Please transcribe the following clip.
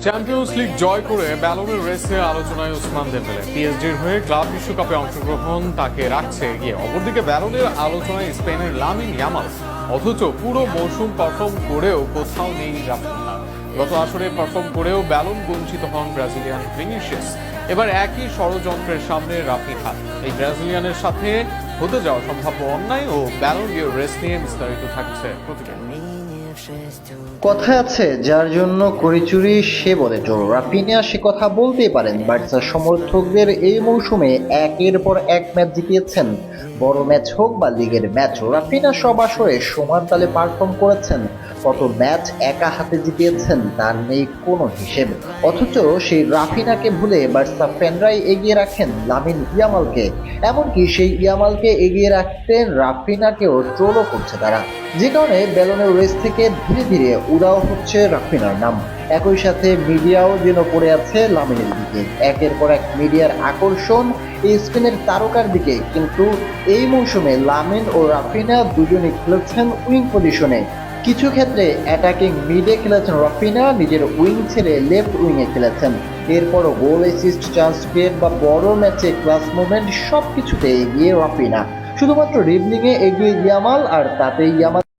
Champions league জয় করে ব্যালনের রেসে আলোচনায় ওসমান দেমবেলে। পিএসজির হয়ে ক্লাব বিশ্বকাপে অংশগ্রহণ তাকে রাখছে এগিয়ে। অপরদিকে ব্যালনের আলোচনায় স্পেনের লামিন ইয়ামাল, অথচ পুরো মৌসুম পারফর্ম করেও কোথাও নেই রাফিনা। গত আসরে পারফর্ম করেও ব্যালন বঞ্চিত হন ব্রাজিলিয়ান ভিনিসিয়াস। এবার একই ষড়যন্ত্রের সামনে রাফিনা। এই ব্রাজিলিয়ানের সাথে হতে যাওয়া সম্ভাব্য অন্যায় ও ব্যালন ডিওর রেস নিয়ে বিস্তারিত থাকছে প্রতিবেদন। কথায় আছে, যার জন্য করিচুরি সে বলে চোর। রাফিনিয়া সে কথা বলতেই পারেন। বার্সার সমর্থকদের এই মৌসুমে একের পর এক ম্যাচ জিতিয়েছেন। বড় ম্যাচ হোক বা লিগের ম্যাচ, রাফিনিয়া সব আসরে সমান তালে পারফর্ম করেছেন। কত ম্যাচ একা হাতে জিতিয়েছেন তার নেই কোনো হিসেব। অথচ সেই রাফিনাকে ভুলে বার্সা ফ্যানরাই এগিয়ে রাখেন লামিন ইয়ামালকে। এমনকি সেই ইয়ামালকে এগিয়ে রাখতে রাফিনাকেও ট্রোলও করছে তারা, যে কারণে ব্যালনের রেস থেকে ধীরে ধীরে উড়াও হচ্ছে রাফিনার নাম। একই সাথে মিডিয়াও যেন পড়ে আছে লামিনের দিকে। একের পর এক মিডিয়ার আকর্ষণ এই স্পেনের তারকার দিকে। কিন্তু এই মৌসুমে লামিন ও রাফিনা দুজনেই খেলেছেন উইং পজিশনে। কিছু ক্ষেত্রে অ্যাটাকিং মিডে খেলেছেন রাফিনা, নিজের উইং ছেড়ে লেফট উইংয়ে খেলেছেন। এরপরও গোল, অ্যাসিস্ট, চান্স ক্রিয়েট বা বড় ম্যাচে ক্লাস মুভমেন্ট সবকিছুতে এগিয়ে রাফিনা। শুধুমাত্র ড্রিবলিংয়ে এগিয়ে ইয়ামাল, আর তাতেই ইয়ামাল